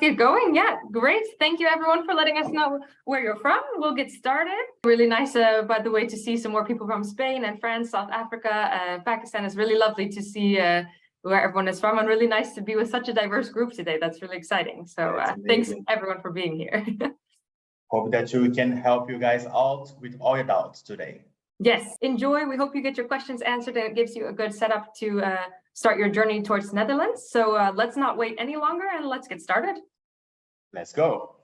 get going. Yeah, great. Thank you everyone for letting us know where you're from. We'll get started. Really nice, by the way, to see some more people from Spain and France, South Africa, Pakistan. Is really lovely to see where everyone is from, and really nice to be with such a diverse group today. That's really exciting. So thanks everyone for being here. Hope that we can help you guys out with all your doubts today. Yes, enjoy. We hope you get your questions answered and it gives you a good setup to start your journey towards the Netherlands. So let's not wait any longer and let's get started. Let's go.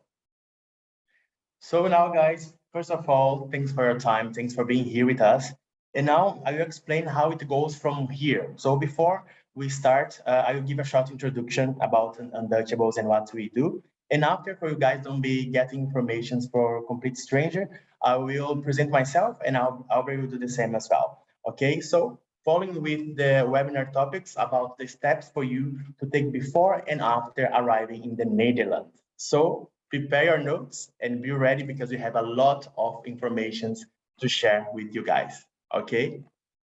So now, guys, first of all, thanks for your time. Thanks for being here with us. And now I will explain how it goes from here. So before we start, I will give a short introduction about Untouchables and what we do. And after, for you guys, don't be getting information for a complete stranger, I will present myself and I'll do the same as well. Okay, so following with the webinar topics about the steps for you to take before and after arriving in the Netherlands. So prepare your notes and be ready because we have a lot of information to share with you guys. Okay,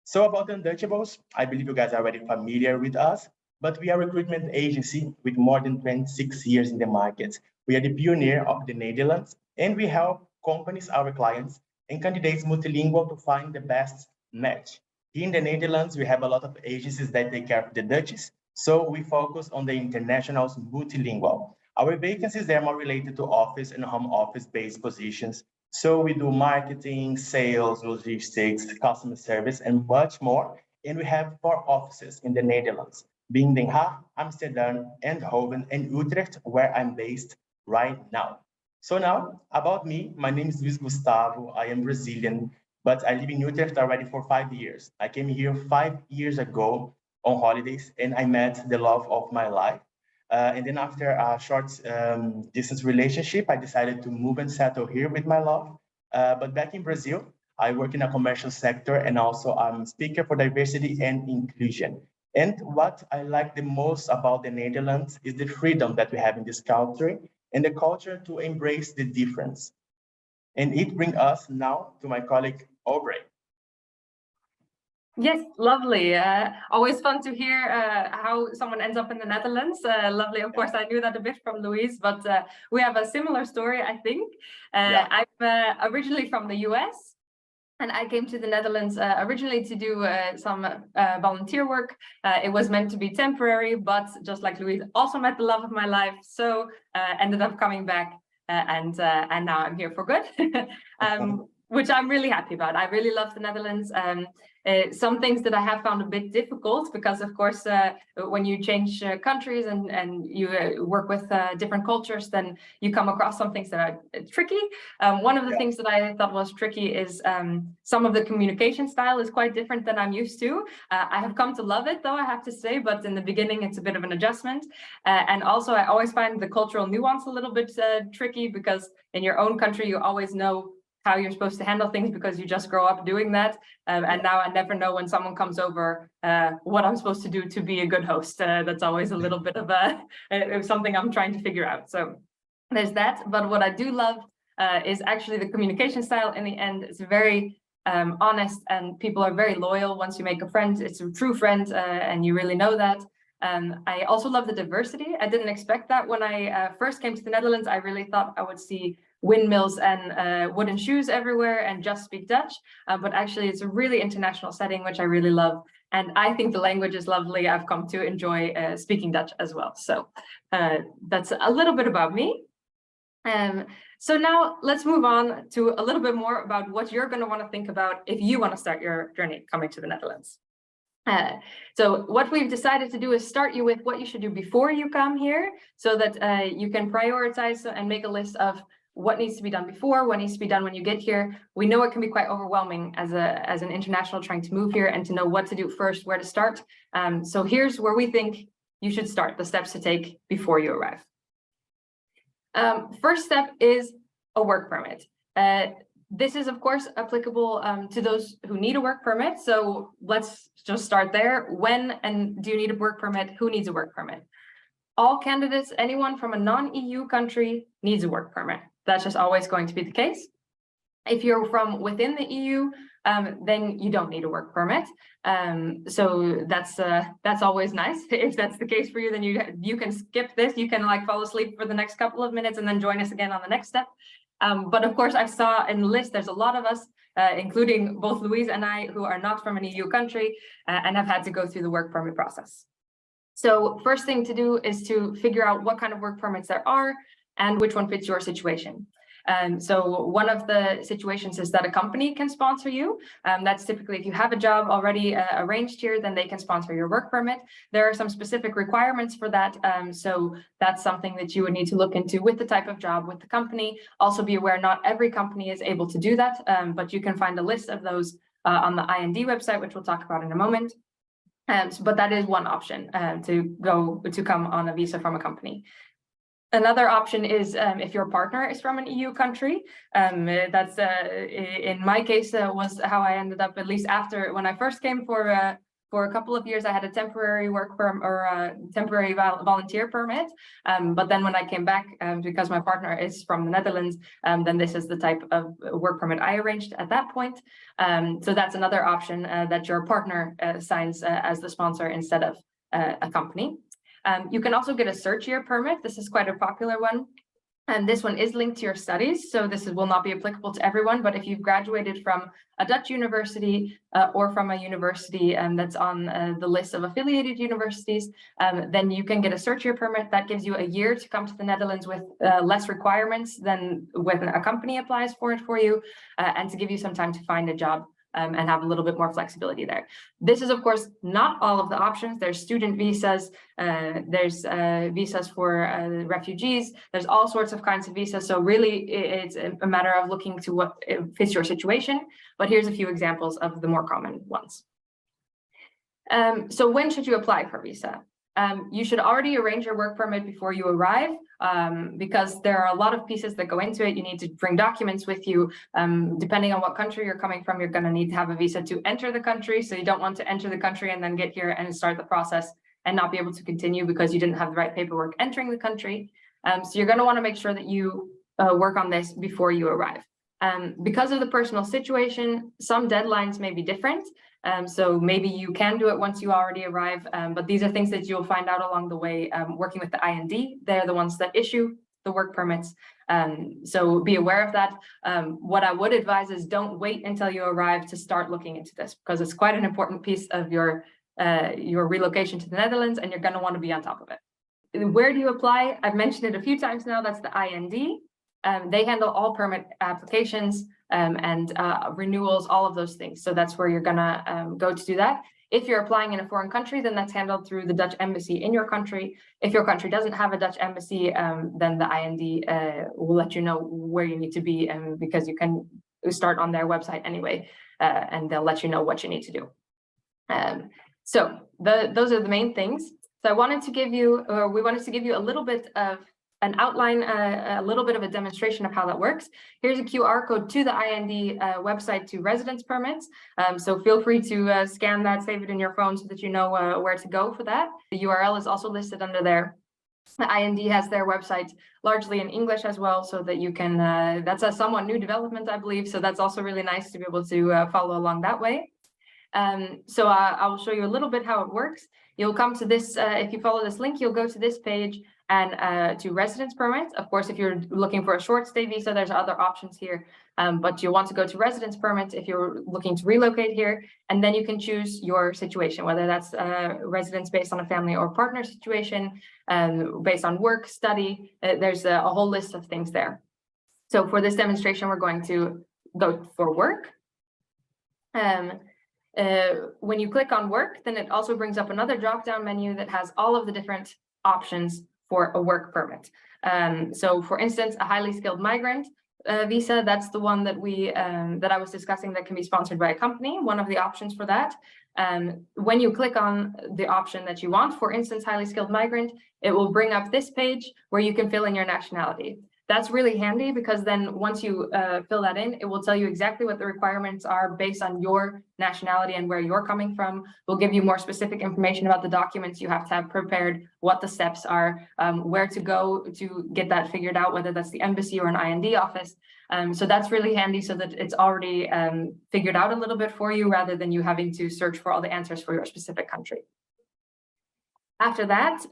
so about Untouchables, I believe you guys are already familiar with us. But we are a recruitment agency with more than 26 years in the market. We are the pioneer of the Netherlands, and we help companies, our clients, and candidates multilingual to find the best match. Here in the Netherlands, we have a lot of agencies that take care of the Dutchies, so we focus on the internationals multilingual. Our vacancies, they're more related to office and home office-based positions. So we do marketing, sales, logistics, customer service, and much more. And we have 4 offices in the Netherlands, being Den Haag, Amsterdam, Eindhoven, and Utrecht, where I'm based right now. So now, about me, my name is Luis Gustavo. I am Brazilian, but I live in Utrecht already for 5 years. I came here 5 years ago on holidays, and I met the love of my life. And then after a short distance relationship, I decided to move and settle here with my love. But back in Brazil, I work in a commercial sector, and also I'm speaker for diversity and inclusion. And what I like the most about the Netherlands is the freedom that we have in this country and the culture to embrace the difference. And it brings us now to my colleague, Aubrey. Yes, lovely. Always fun to hear how someone ends up in the Netherlands. Lovely. Of course, I knew that a bit from Louise, but we have a similar story, I think. I'm originally from the US. And I came to the Netherlands originally to do some volunteer work. It was meant to be temporary, but just like Louise, also met the love of my life. So ended up coming back and now I'm here for good, which I'm really happy about. I really love the Netherlands. Some things that I have found a bit difficult because, of course, when you change countries and you work with different cultures, then you come across some things that are tricky. One of the things that I thought was tricky is some of the communication style is quite different than I'm used to. I have come to love it, though, I have to say, but in the beginning, it's a bit of an adjustment. And also, I always find the cultural nuance a little bit tricky because in your own country, you always know how you're supposed to handle things because you just grow up doing that. And now I never know when someone comes over what I'm supposed to do to be a good host. That's always a little bit of something I'm trying to figure out. So there's that. But what I do love is actually the communication style. In the end, it's very honest and people are very loyal. Once you make a friend, it's a true friend and you really know that. I also love the diversity. I didn't expect that when I first came to the Netherlands. I really thought I would see windmills and wooden shoes everywhere and just speak Dutch. But actually, it's a really international setting, which I really love. And I think the language is lovely. I've come to enjoy speaking Dutch as well. So that's a little bit about me. So now let's move on to a little bit more about what you're going to want to think about if you want to start your journey coming to the Netherlands. So what we've decided to do is start you with what you should do before you come here so that you can prioritize and make a list of what needs to be done before, what needs to be done when you get here. We know it can be quite overwhelming as an international trying to move here and to know what to do first, where to start. So here's where we think you should start, the steps to take before you arrive. First step is a work permit. This is, of course, applicable to those who need a work permit. So let's just start there. When and do you need a work permit? Who needs a work permit? All candidates, anyone from a non-EU country needs a work permit. That's just always going to be the case. If you're from within the EU, then you don't need a work permit. So that's always nice. If that's the case for you, then you can skip this. You can like fall asleep for the next couple of minutes and then join us again on the next step. But of course, I saw in the list, there's a lot of us, including both Louise and I, who are not from an EU country and have had to go through the work permit process. So first thing to do is to figure out what kind of work permits there are and which one fits your situation. So one of the situations is that a company can sponsor you. That's typically if you have a job already arranged here, then they can sponsor your work permit. There are some specific requirements for that. So that's something that you would need to look into with the type of job with the company. Also be aware not every company is able to do that, but you can find a list of those on the IND website, which we'll talk about in a moment. But that is one option to come on a visa from a company. Another option is if your partner is from an EU country. That's in my case was how I ended up, at least after when I first came for a couple of years. I had a temporary work permit or a temporary volunteer permit. But then when I came back, because my partner is from the Netherlands, then this is the type of work permit I arranged at that point. So that's another option that your partner signs as the sponsor instead of a company. You can also get a search year permit. This is quite a popular one. And this one is linked to your studies. So this will not be applicable to everyone, but if you've graduated from a Dutch university or from a university that's on the list of affiliated universities, then you can get a search year permit that gives you a year to come to the Netherlands with less requirements than when a company applies for it for you, and to give you some time to find a job. And have a little bit more flexibility there. This is, of course, not all of the options. There's student visas, there's visas for refugees, there's all sorts of kinds of visas. So really, it's a matter of looking to what fits your situation. But here's a few examples of the more common ones. So when should you apply for a visa? You should already arrange your work permit before you arrive, because there are a lot of pieces that go into it. You need to bring documents with you. Depending on what country you're coming from, you're going to need to have a visa to enter the country. So you don't want to enter the country and then get here and start the process and not be able to continue because you didn't have the right paperwork entering the country. So you're going to want to make sure that you work on this before you arrive. Because of the personal situation, some deadlines may be different. So maybe you can do it once you already arrive, but these are things that you'll find out along the way working with the IND. They're the ones that issue the work permits. So be aware of that. What I would advise is don't wait until you arrive to start looking into this, because it's quite an important piece of your relocation to the Netherlands, and you're going to want to be on top of it. Where do you apply? I've mentioned it a few times now. That's the IND. They handle all permit applications and renewals, all of those things. So that's where you're gonna go to do that. If you're applying in a foreign country, then that's handled through the Dutch embassy in your country. If your country doesn't have a Dutch embassy, then the IND will let you know where you need to be, because you can start on their website anyway, and they'll let you know what you need to do. So those are the main things. So we wanted to give you a little bit of an outline, a little bit of a demonstration of how that works. Here's a QR code to the IND website to residence permits. So feel free to scan that, save it in your phone so that you know where to go for that. The URL is also listed under there. The IND has their website largely in English as well, so that you can, that's a somewhat new development, I believe. So that's also really nice to be able to follow along that way. So I will show you a little bit how it works. You'll come to this, if you follow this link, you'll go to this page and to residence permits. Of course, if you're looking for a short stay visa, there's other options here, but you'll want to go to residence permits if you're looking to relocate here, and then you can choose your situation, whether that's residence based on a family or partner situation, based on work, study. There's a whole list of things there. So for this demonstration, we're going to go for work. When you click on work, then it also brings up another drop-down menu that has all of the different options for a work permit. So for instance, a highly skilled migrant visa, that's the one that that I was discussing that can be sponsored by a company, one of the options for that. When you click on the option that you want, for instance, highly skilled migrant, it will bring up this page where you can fill in your nationality. That's really handy because then once you fill that in, it will tell you exactly what the requirements are based on your nationality and where you're coming from. We'll give you more specific information about the documents you have to have prepared, what the steps are, where to go to get that figured out, whether that's the embassy or an IND office. So that's really handy so that it's already figured out a little bit for you rather than you having to search for all the answers for your specific country. After that,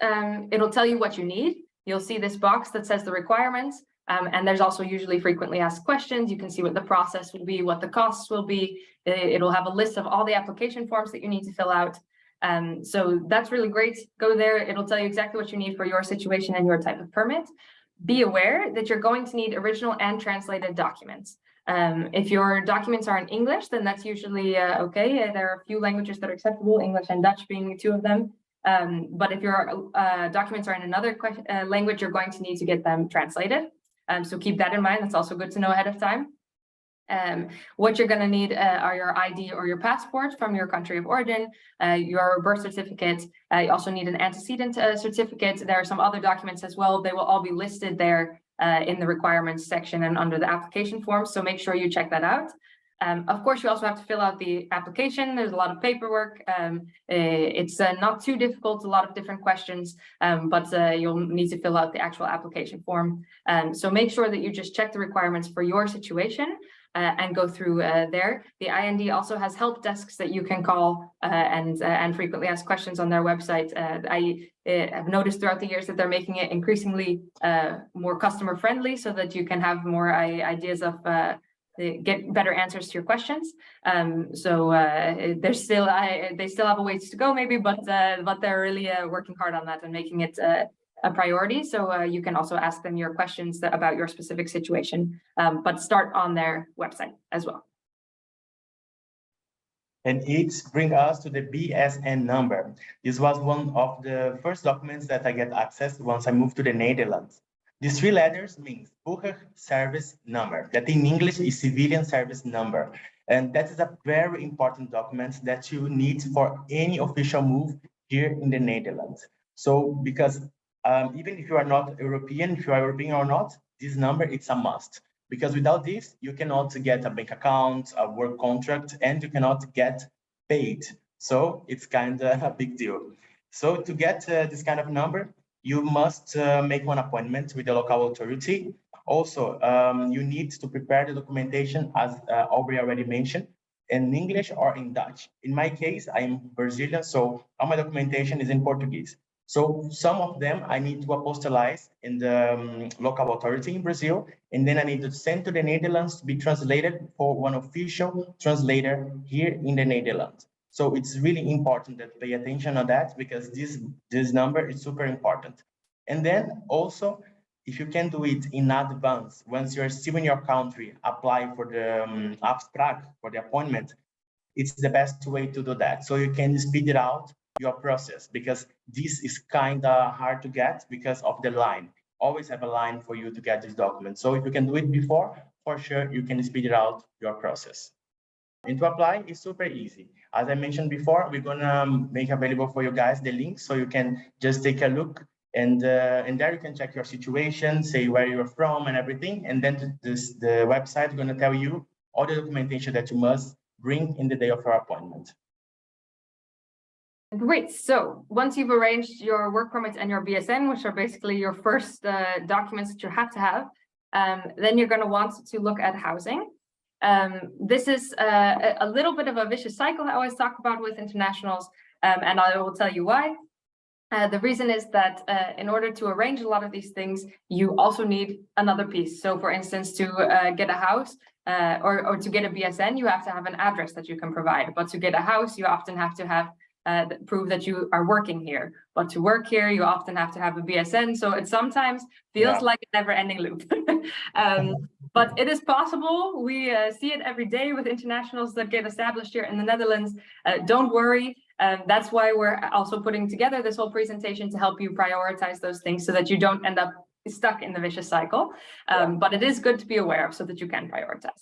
it'll tell you what you need. You'll see this box that says the requirements, and there's also usually frequently asked questions. You can see what the process will be, what the costs will be. It'll have a list of all the application forms that you need to fill out. So that's really great. Go there. It'll tell you exactly what you need for your situation and your type of permit. Be aware that you're going to need original and translated documents. If your documents are in English, then that's usually okay. There are a few languages that are acceptable, English and Dutch being two of them. But if your documents are in another language, you're going to need to get them translated. So keep that in mind. That's also good to know ahead of time. What you're going to need are your ID or your passport from your country of origin, your birth certificate. You also need an antecedent certificate. There are some other documents as well. They will all be listed there in the requirements section and under the application form. So make sure you check that out. Of course, you also have to fill out the application. There's a lot of paperwork. It's not too difficult, a lot of different questions, but you'll need to fill out the actual application form. So make sure that you just check the requirements for your situation and go through there. The IND also has help desks that you can call and frequently ask questions on their website. I have noticed throughout the years that they're making it increasingly more customer friendly so that you can have more ideas of get better answers to your questions. So there's still they still have a ways to go maybe, but they're really working hard on that and making it a priority. So you can also ask them your questions about your specific situation, but start on their website as well. And it brings us to the BSN number. This was one of the first documents that I get access once I moved to the Netherlands. These three letters means Burger Service Number, that in English is Civilian Service Number. And that is a very important document that you need for any official move here in the Netherlands. So because even if you are not European, if you are European or not, this number, it's a must. Because without this, you cannot get a bank account, a work contract, and you cannot get paid. So it's kind of a big deal. So to get this kind of number, you must make one appointment with the local authority. Also, you need to prepare the documentation, as Aubrey already mentioned, in English or in Dutch. In my case, I'm Brazilian, so all my documentation is in Portuguese. So some of them I need to apostolize in the local authority in Brazil, and then I need to send to the Netherlands to be translated for one official translator here in the Netherlands. So it's really important that pay attention on that because this number is super important. And then also, if you can do it in advance, once you're still in your country, apply for the abstract for the appointment, it's the best way to do that. So you can speed it out your process because this is kind of hard to get because of the line. Always have a line for you to get this document. So if you can do it before, for sure, you can speed it out your process. And to apply is super easy. As I mentioned before, we're gonna make available for you guys the link so you can just take a look and there you can check your situation, say where you're from and everything. And then the website is gonna tell you all the documentation that you must bring in the day of your appointment. Great. So once you've arranged your work permit and your BSN, which are basically your first documents that you have to have, then you're going to want to look at housing. This is a little bit of a vicious cycle I always talk about with internationals, and I will tell you why. The reason is that in order to arrange a lot of these things, you also need another piece. So for instance, to get a house or to get a BSN, you have to have an address that you can provide. But to get a house, you often have to have prove that you are working here. But to work here, you often have to have a BSN. So it sometimes feels like a never-ending loop. But it is possible. We see it every day with internationals that get established here in the Netherlands. Don't worry. That's why we're also putting together this whole presentation to help you prioritize those things so that you don't end up stuck in the vicious cycle. But it is good to be aware of so that you can prioritize.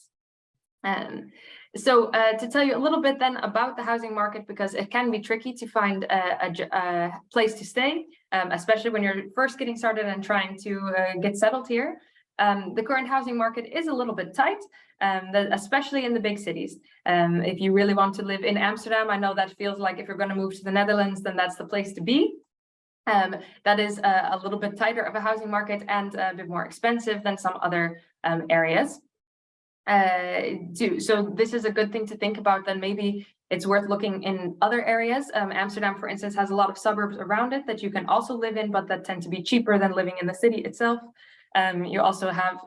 So to tell you a little bit then about the housing market, because it can be tricky to find a place to stay, especially when you're first getting started and trying to get settled here. The current housing market is a little bit tight, especially in the big cities. If you really want to live in Amsterdam, I know that feels like if you're going to move to the Netherlands, then that's the place to be. That is a little bit tighter of a housing market and a bit more expensive than some other areas. So this is a good thing to think about. Then maybe it's worth looking in other areas. Amsterdam, for instance, has a lot of suburbs around it that you can also live in, but that tend to be cheaper than living in the city itself. You also have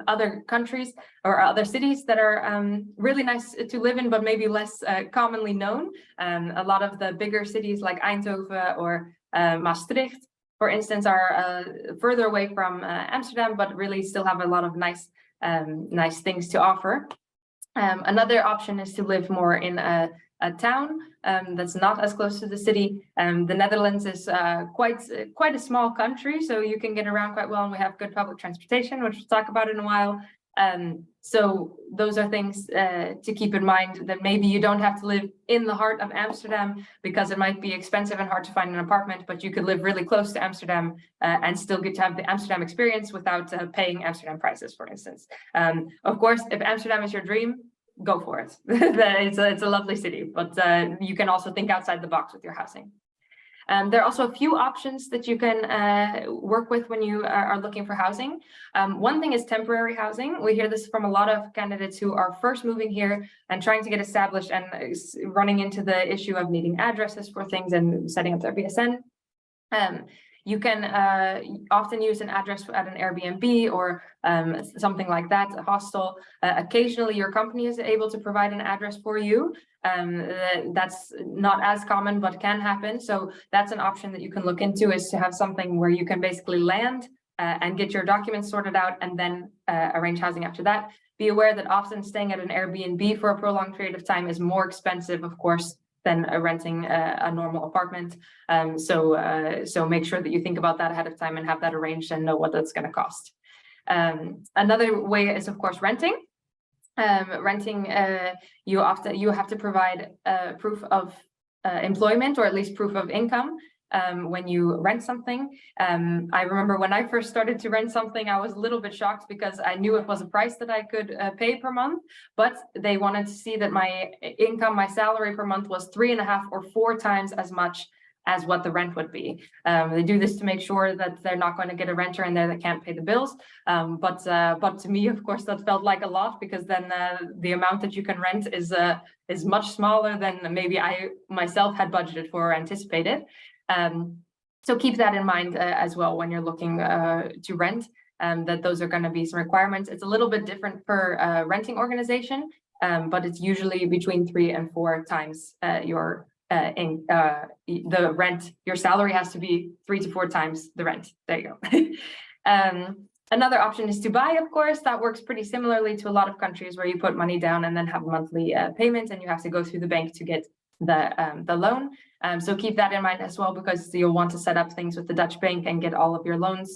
other countries or other cities that are really nice to live in, but maybe less commonly known. A lot of the bigger cities like Eindhoven or Maastricht, for instance, are further away from Amsterdam, but really still have a lot of nice things to offer. Another option is to live more in a town that's not as close to the city. The Netherlands is quite a small country, so you can get around quite well, and we have good public transportation, which we'll talk about in a while. So those are things to keep in mind, that maybe you don't have to live in the heart of Amsterdam because it might be expensive and hard to find an apartment, but you could live really close to Amsterdam and still get to have the Amsterdam experience without paying Amsterdam prices, for instance. Of course, if Amsterdam is your dream, go for it. It's a lovely city, but you can also think outside the box with your housing. There are also a few options that you can work with when you are looking for housing. One thing is temporary housing. We hear this from a lot of candidates who are first moving here and trying to get established and running into the issue of needing addresses for things and setting up their BSN. You can often use an address at an Airbnb or something like that, a hostel. Occasionally, your company is able to provide an address for you. That's not as common, but can happen. So that's an option that you can look into, is to have something where you can basically land and get your documents sorted out and then arrange housing after that. Be aware that often staying at an Airbnb for a prolonged period of time is more expensive, of course, than renting a normal apartment. So make sure that you think about that ahead of time and have that arranged and know what that's going to cost. Another way is, of course, renting. You have to provide proof of employment, or at least proof of income, when you rent something. I remember when I first started to rent something, I was a little bit shocked because I knew it was a price that I could pay per month, but they wanted to see that my income, my salary per month was 3.5 or 4 times as much as what the rent would be. They do this to make sure that they're not going to get a renter in there that can't pay the bills. But to me, of course, that felt like a lot, because then the amount that you can rent is much smaller than maybe I myself had budgeted for or anticipated. So keep that in mind as well when you're looking to rent, that those are going to be some requirements. It's a little bit different per renting organization, but it's usually between 3 and 4 times the rent. Your salary has to be 3 to 4 times the rent. There you go. Another option is to buy, of course. That works pretty similarly to a lot of countries, where you put money down and then have monthly payments, and you have to go through the bank to get the loan. So keep that in mind as well, because you'll want to set up things with the Dutch bank and get all of your loan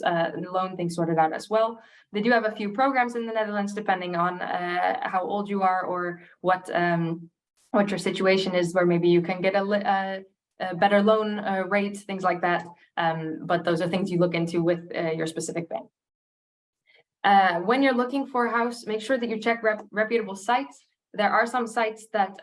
things sorted out as well. They do have a few programs in the Netherlands, depending on how old you are or what your situation is, where maybe you can get a better loan rate, things like that. But those are things you look into with your specific bank. When you're looking for a house, make sure that you check reputable sites. There are some sites that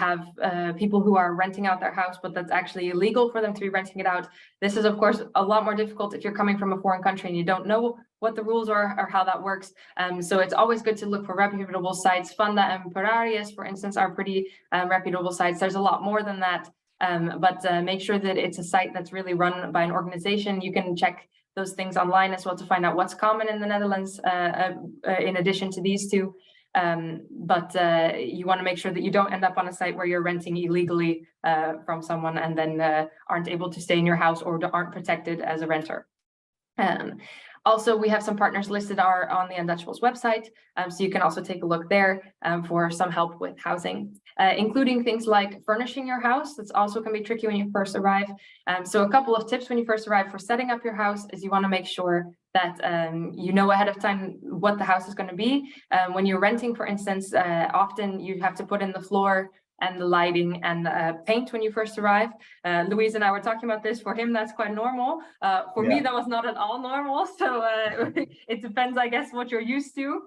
have people who are renting out their house, but that's actually illegal for them to be renting it out. This is, of course, a lot more difficult if you're coming from a foreign country and you don't know what the rules are or how that works. So it's always good to look for reputable sites. Funda and Pararius, for instance, are pretty reputable sites. There's a lot more than that, but make sure that it's a site that's really run by an organization. You can check those things online as well to find out what's common in the Netherlands in addition to these two. But you want to make sure that you don't end up on a site where you're renting illegally from someone and then aren't able to stay in your house or aren't protected as a renter. Also, we have some partners listed on the Untouchables website, so you can also take a look there for some help with housing, including things like furnishing your house. That's also can be tricky when you first arrive. So a couple of tips when you first arrive for setting up your house is you want to make sure that you know ahead of time what the house is going to be. When you're renting, for instance, often you have to put in the floor and the lighting and paint when you first arrive. Louise and I were talking about this. For him, that's quite normal. For me, that was not at all normal. So it depends, I guess, what you're used to.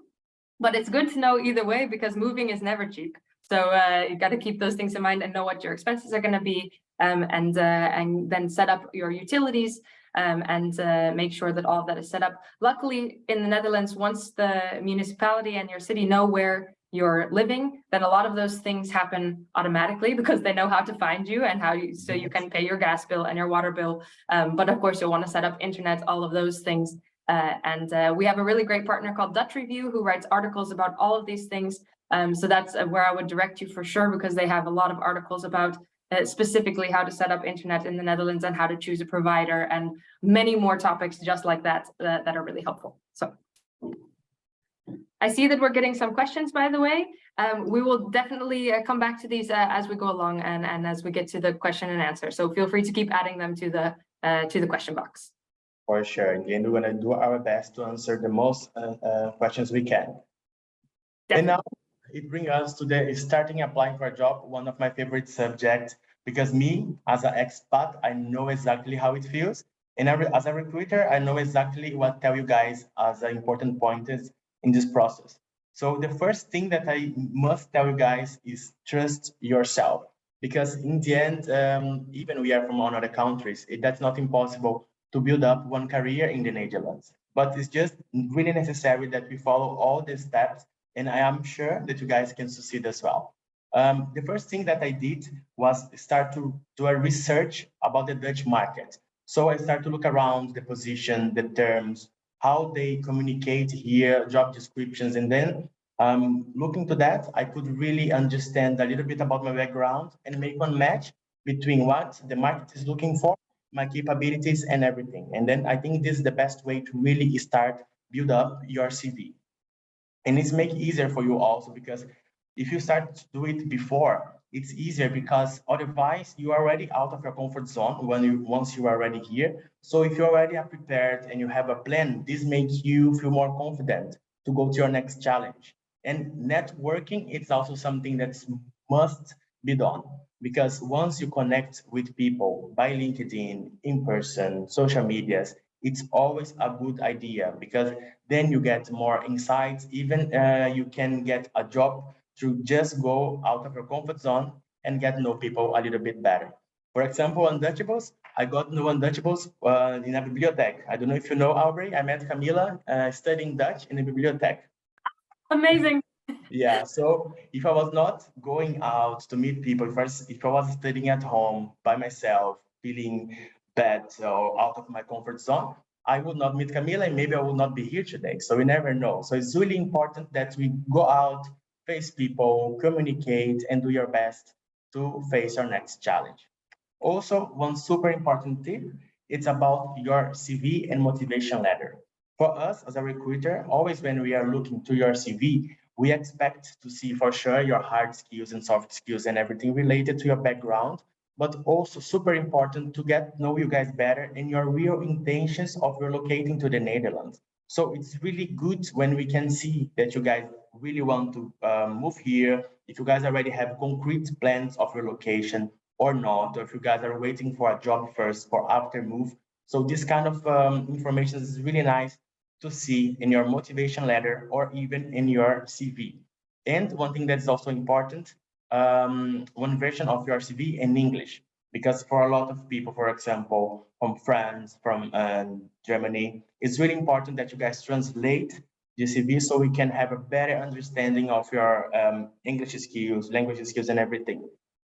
But it's good to know either way, because moving is never cheap. So you got to keep those things in mind and know what your expenses are going to be, and then set up your utilities, and make sure that all of that is set up. Luckily, in the Netherlands, once the municipality and your city know where you're living, then a lot of those things happen automatically, because they know how to find you and so you can pay your gas bill and your water bill. But of course, you'll want to set up internet, all of those things. And we have a really great partner called Dutch Review, who writes articles about all of these things. So that's where I would direct you for sure, because they have a lot of articles about specifically how to set up internet in the Netherlands and how to choose a provider, and many more topics just like that that are really helpful. So I see that we're getting some questions, by the way. We will definitely come back to these as we go along, and as we get to the question and answer. So feel free to keep adding them to the question box. For sure. Again, we're going to do our best to answer the most questions we can. Definitely. And now it brings us to the starting applying for a job, one of my favorite subjects, because me, as an expat, I know exactly how it feels. And as a recruiter, I know exactly what to tell you guys as important pointers in this process. So the first thing that I must tell you guys is trust yourself, because in the end, even we are from other countries, that's not impossible to build up one career in the Netherlands. But it's just really necessary that we follow all the steps, and I am sure that you guys can succeed as well. The first thing that I did was start to do a research about the Dutch market. So I started to look around the position, the terms, how they communicate here, job descriptions, and then looking to that, I could really understand a little bit about my background and make one match between what the market is looking for, my capabilities, and everything. And then I think this is the best way to really start build up your CV. And it's make it easier for you also, because if you start to do it before, it's easier, because otherwise you are already out of your comfort zone once you are already here. So if you already are prepared and you have a plan, this makes you feel more confident to go to your next challenge. And networking, it's also something that must be done, because once you connect with people by LinkedIn, in person, social medias, it's always a good idea, because then you get more insights. Even you can get a job to just go out of your comfort zone and get to know people a little bit better. For example, Untouchables, I got to know Untouchables in a bibliothèque. I don't know if you know, Aubrey, I met Camila studying Dutch in a bibliothèque. Amazing. Yeah, so if I was not going out to meet people, if I was studying at home by myself, feeling bad or out of my comfort zone, I would not meet Camila, and maybe I would not be here today. So we never know. So it's really important that we go out, face people, communicate, and do your best to face our next challenge. Also, one super important tip, it's about your CV and motivation letter. For us as a recruiter, always when we are looking to your CV, we expect to see for sure your hard skills and soft skills and everything related to your background, but also super important to get to know you guys better and your real intentions of relocating to the Netherlands. So it's really good when we can see that you guys really want to move here, if you guys already have concrete plans of relocation or not, or if you guys are waiting for a job first for after move. So this kind of information is really nice to see in your motivation letter or even in your CV. And one thing that's also important, one version of your CV in English, because for a lot of people, for example, from France, from Germany, it's really important that you guys translate the CV so we can have a better understanding of your English skills, language skills, and everything.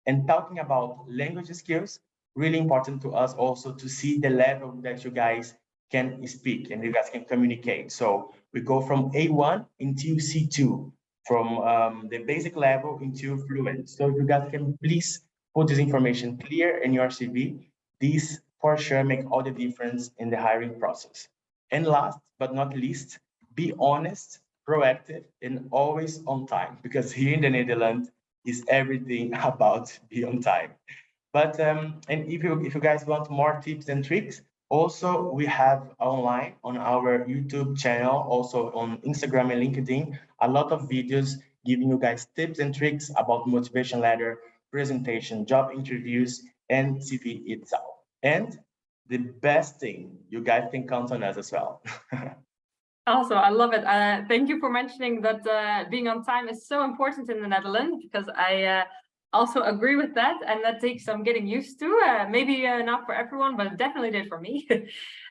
And talking about language skills, really important to us also to see the level that you guys can speak and you guys can communicate. So we go from A1 into C2, from the basic level into fluent. So if you guys can please put this information clear in your CV, this for sure make all the difference in the hiring process. And last but not least, be honest, proactive, and always on time, because here in the Netherlands is everything about be on time. But and if you guys want more tips and tricks, also we have online on our YouTube channel, also on Instagram and LinkedIn, a lot of videos giving you guys tips and tricks about motivation letter, presentation, job interviews, and CV itself. And the best thing, you guys can count on us as well. Also, I love it. Thank you for mentioning that being on time is so important in the Netherlands, because I also agree with that, and that takes some getting used to. Maybe not for everyone, but it definitely did for me.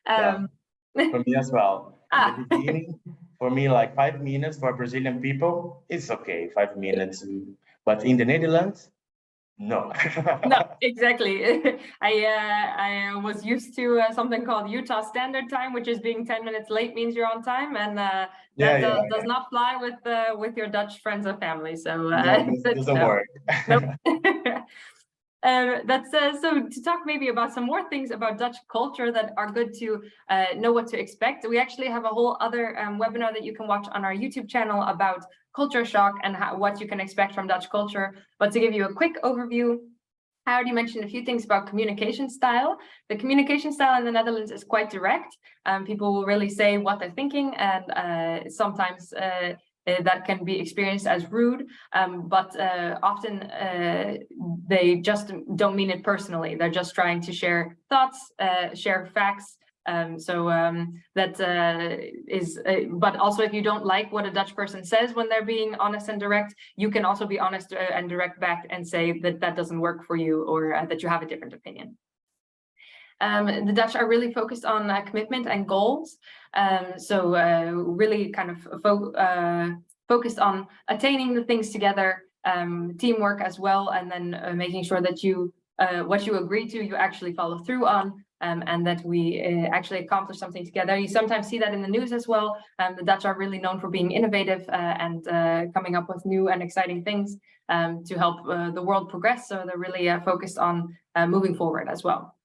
Yeah, for me as well. In the beginning, for me, like 5 minutes for Brazilian people, it's okay, 5 minutes. But in the Netherlands, no. No, exactly. I was used to something called Utah Standard Time, which is being 10 minutes late means you're on time, and that does not fly with your Dutch friends and family. So no, this doesn't work. Nope. So to talk maybe about some more things about Dutch culture that are good to know what to expect. We actually have a whole other webinar that you can watch on our YouTube channel about culture shock and what you can expect from Dutch culture. But to give you a quick overview, I already mentioned a few things about communication style. The communication style in the Netherlands is quite direct. People will really say what they're thinking, and sometimes that can be experienced as rude, but often they just don't mean it personally. They're just trying to share thoughts, share facts. But also, if you don't like what a Dutch person says when they're being honest and direct, you can also be honest and direct back and say that that doesn't work for you, or that you have a different opinion. The Dutch are really focused on commitment and goals. Really kind of focused on attaining the things together, teamwork as well, and then making sure that you what you agree to, you actually follow through on, and that we actually accomplish something together. You sometimes see that in the news as well. The Dutch are really known for being innovative and coming up with new and exciting things to help the world progress. So they're really focused on moving forward as well.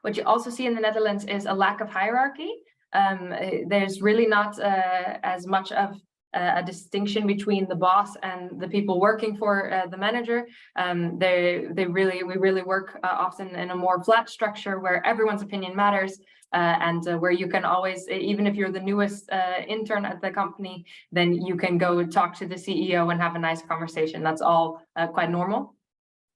What you also see in the Netherlands is a lack of hierarchy. There's really not as much of a distinction between the boss and the people working for the manager. We really work often in a more flat structure where everyone's opinion matters, and where you can always, even if you're the newest intern at the company, then you can go talk to the CEO and have a nice conversation. That's all quite normal.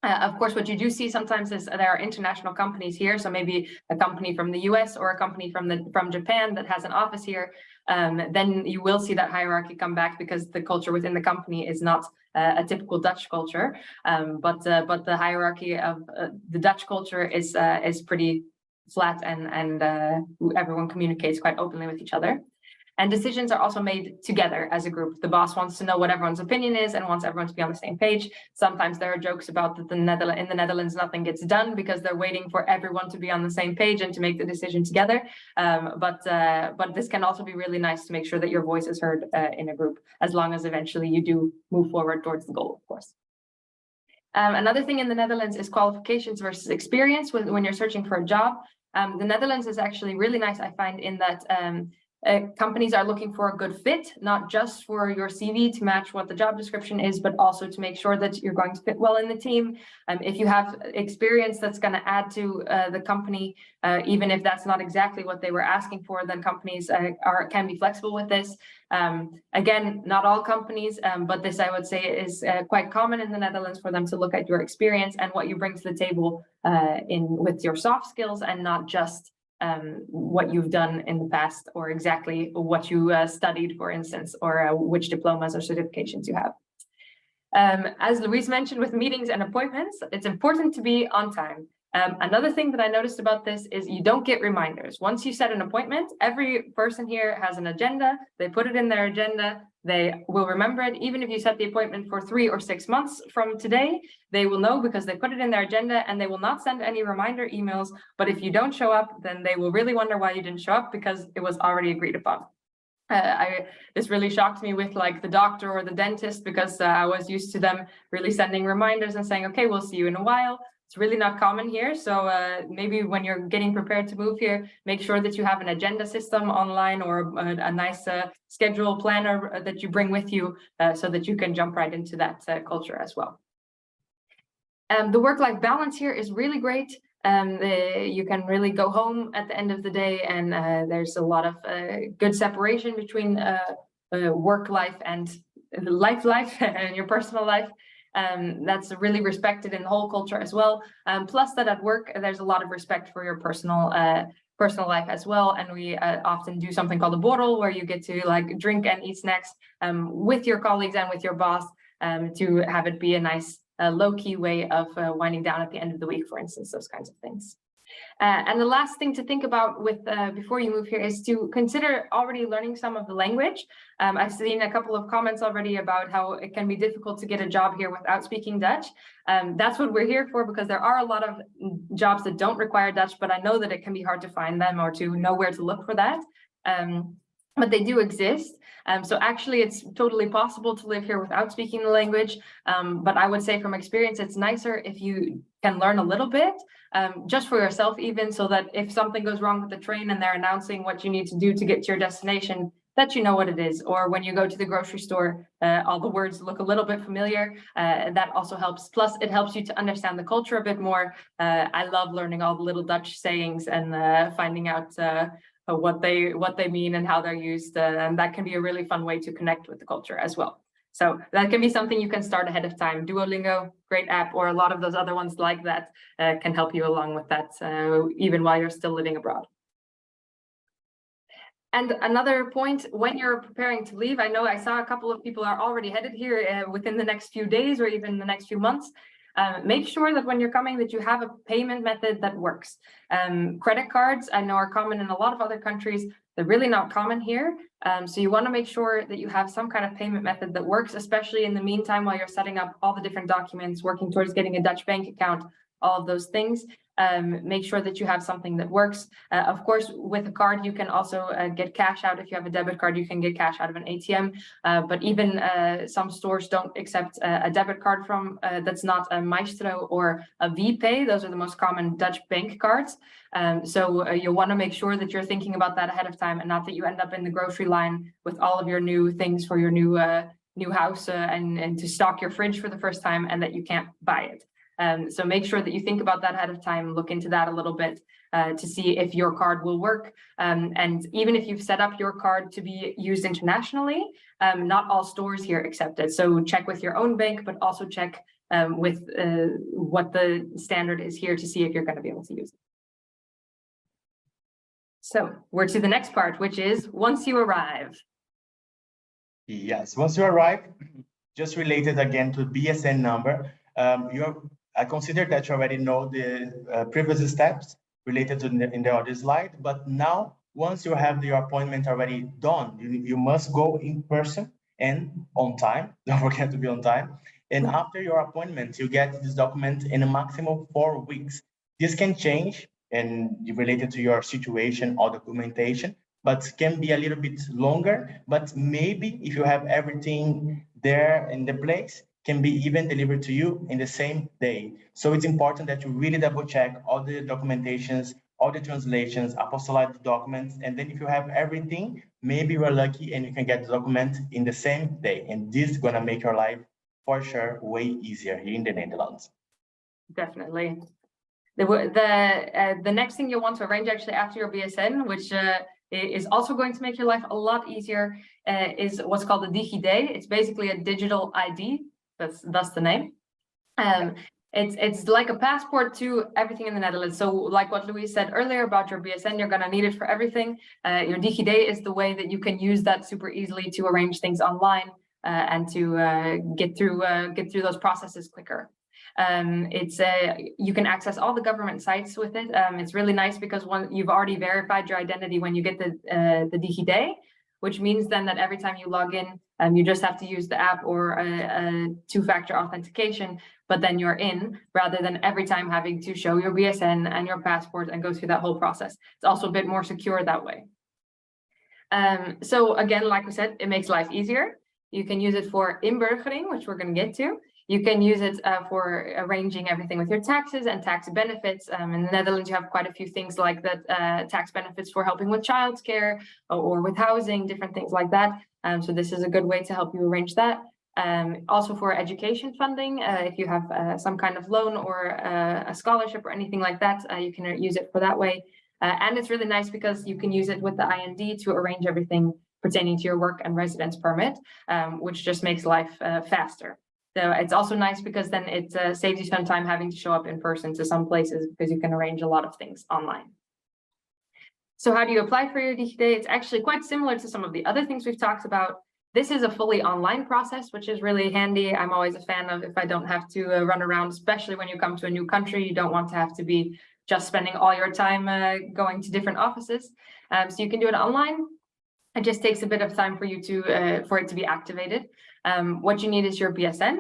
Of course, what you do see sometimes is there are international companies here. So maybe a company from the US or a company from Japan that has an office here. Then you will see that hierarchy come back, because the culture within the company is not a typical Dutch culture. But the hierarchy of the Dutch culture is pretty flat, and everyone communicates quite openly with each other. And decisions are also made together as a group. The boss wants to know what everyone's opinion is and wants everyone to be on the same page. Sometimes there are jokes about that in the Netherlands, nothing gets done because they're waiting for everyone to be on the same page and to make the decision together. But this can also be really nice to make sure that your voice is heard in a group, as long as eventually you do move forward towards the goal, of course. Another thing in the Netherlands is qualifications versus experience when you're searching for a job. The Netherlands is actually really nice, I find, in that companies are looking for a good fit, not just for your CV to match what the job description is, but also to make sure that you're going to fit well in the team. If you have experience that's going to add to the company, even if that's not exactly what they were asking for, then companies can be flexible with this. Again, not all companies, but this I would say is quite common in the Netherlands, for them to look at your experience and what you bring to the table with your soft skills, and not just what you've done in the past, or exactly what you studied, for instance, or which diplomas or certifications you have. As Louise mentioned, with meetings and appointments, it's important to be on time. Another thing that I noticed about this is you don't get reminders. Once you set an appointment, every person here has an agenda. They put it in their agenda. They will remember it. Even if you set the appointment for 3 or 6 months from today, they will know, because they put it in their agenda, and they will not send any reminder emails. But if you don't show up, then they will really wonder why you didn't show up, because it was already agreed upon. This really shocked me with like the doctor or the dentist, because I was used to them really sending reminders and saying, okay, we'll see you in a while. It's really not common here. So maybe when you're getting prepared to move here, make sure that you have an agenda system online, or a nice schedule planner that you bring with you, so that you can jump right into that culture as well. The work-life balance here is really great. You can really go home at the end of the day, and there's a lot of good separation between work life and life and your personal life. That's really respected in the whole culture as well. Plus that at work, there's a lot of respect for your personal life as well. And we often do something called a borrel, where you get to like drink and eat snacks with your colleagues and with your boss to have it be a nice low-key way of winding down at the end of the week, for instance, those kinds of things. And the last thing to think about with before you move here is to consider already learning some of the language. I've seen a couple of comments already about how it can be difficult to get a job here without speaking Dutch. That's what we're here for, because there are a lot of jobs that don't require Dutch, but I know that it can be hard to find them or to know where to look for that. But they do exist. So actually, it's totally possible to live here without speaking the language. But I would say from experience, it's nicer if you can learn a little bit, just for yourself even, so that if something goes wrong with the train and they're announcing what you need to do to get to your destination, that you know what it is. Or when you go to the grocery store, all the words look a little bit familiar. That also helps. Plus, it helps you to understand the culture a bit more. I love learning all the little Dutch sayings and finding out what they mean and how they're used, and that can be a really fun way to connect with the culture as well. So that can be something you can start ahead of time. Duolingo, great app, or a lot of those other ones like that can help you along with that, even while you're still living abroad. And another point, when you're preparing to leave, I know I saw a couple of people are already headed here within the next few days or even the next few months. Make sure that when you're coming that you have a payment method that works. Credit cards, I know, are common in a lot of other countries. They're really not common here. So you want to make sure that you have some kind of payment method that works, especially in the meantime while you're setting up all the different documents, working towards getting a Dutch bank account, all of those things. Make sure that you have something that works. Of course, with a card, you can also get cash out. If you have a debit card, you can get cash out of an ATM. But even some stores don't accept a debit card from that's not a Maestro or a VPay. Those are the most common Dutch bank cards. So you want to make sure that you're thinking about that ahead of time, and not that you end up in the grocery line with all of your new things for your new house and to stock your fridge for the first time, and that you can't buy it. So make sure that you think about that ahead of time, look into that a little bit to see if your card will work. And even if you've set up your card to be used internationally, not all stores here accept it. So check with your own bank, but also check with what the standard is here to see if you're going to be able to use it. So we're to the next part, which is once you arrive. Yes, once you arrive, just related again to BSN number, I consider that you already know the previous steps related to in the other slide, but now once you have your appointment already done, you must go in person and on time. Don't forget to be on time. And after your appointment, you get this document in a maximum of 4 weeks. This can change and related to your situation or documentation, but can be a little bit longer. But maybe if you have everything there in the place, can be even delivered to you in the same day. So it's important that you really double check all the documentations, all the translations, apostolate documents, and then if you have everything, maybe you are lucky and you can get the document in the same day. And this is gonna make your life for sure way easier here in the Netherlands. Definitely. The next thing you'll want to arrange actually after your BSN, which is also going to make your life a lot easier, is what's called the DigiD. It's basically a digital ID. That's the name. It's like a passport to everything in the Netherlands. So like what Louise said earlier about your BSN, you're going to need it for everything. Your DigiD is the way that you can use that super easily to arrange things online and to get through those processes quicker. You can access all the government sites with it. It's really nice because you've already verified your identity when you get the DigiD, which means then that every time you log in, you just have to use the app or a two-factor authentication, but then you're in, rather than every time having to show your BSN and your passport and go through that whole process. It's also a bit more secure that way. So again, like we said, it makes life easier. You can use it for inburgering, which we're going to get to. You can use it for arranging everything with your taxes and tax benefits. In the Netherlands, you have quite a few things like that, tax benefits for helping with childcare or with housing, different things like that. So this is a good way to help you arrange that. Also for education funding, if you have some kind of loan or a scholarship or anything like that, you can use it for that way. And it's really nice because you can use it with the IND to arrange everything pertaining to your work and residence permit, which just makes life faster. So it's also nice because then it saves you some time having to show up in person to some places because you can arrange a lot of things online. So how do you apply for your DigiD? It's actually quite similar to some of the other things we've talked about. This is a fully online process, which is really handy. I'm always a fan of if I don't have to run around, especially when you come to a new country, you don't want to have to be just spending all your time going to different offices. So you can do it online. It just takes a bit of time for you to for it to be activated. What you need is your BSN,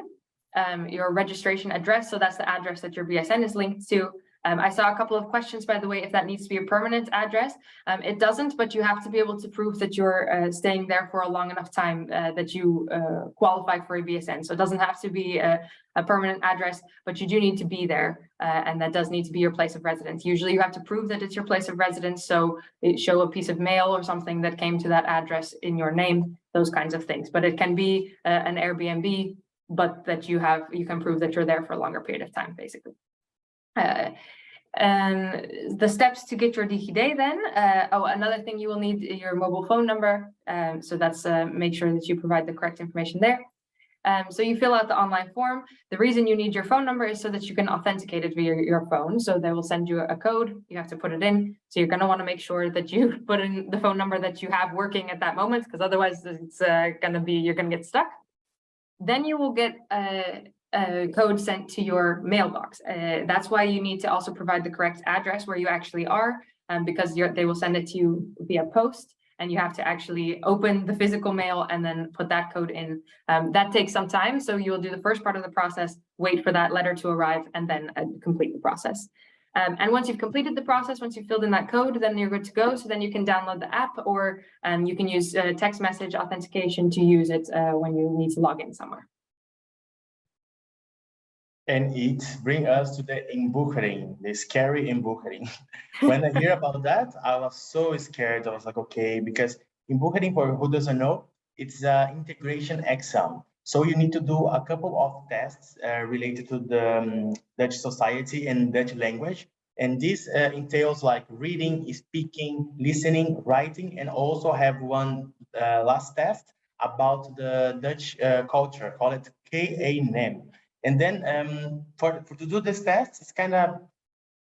your registration address. So that's the address that your BSN is linked to. I saw a couple of questions, by the way, if that needs to be a permanent address. It doesn't, but you have to be able to prove that you're staying there for a long enough time that you qualify for a BSN. So it doesn't have to be a permanent address, but you do need to be there, and that does need to be your place of residence. Usually you have to prove that it's your place of residence, so show a piece of mail or something that came to that address in your name, those kinds of things. But it can be an Airbnb, but that you can prove that you're there for a longer period of time, basically. The steps to get your DigiD then. Another thing you will need your mobile phone number. So that's make sure that you provide the correct information there. So you fill out the online form. The reason you need your phone number is so that you can authenticate it via your phone. So they will send you a code. You have to put it in. So you're going to want to make sure that you put in the phone number that you have working at that moment, because otherwise it's you're going to get stuck. Then you will get a code sent to your mailbox. That's why you need to also provide the correct address where you actually are, because they will send it to you via post, and you have to actually open the physical mail and then put that code in. That takes some time, so you will do the first part of the process, wait for that letter to arrive, and then complete the process. And once you've completed the process, once you've filled in that code, then you're good to go. So then you can download the app, or you can use text message authentication to use it when you need to log in somewhere. And it brings us to the inboekering, the scary inboekering. When I hear about that, I was so scared. I was like, okay, because inboekering, for who doesn't know, it's an integration exam. So you need to do a couple of tests related to the Dutch society and Dutch language. And this entails like reading, speaking, listening, writing, and also have one last test about the Dutch culture, call it KA-NEM. And then to do this test, it's kind of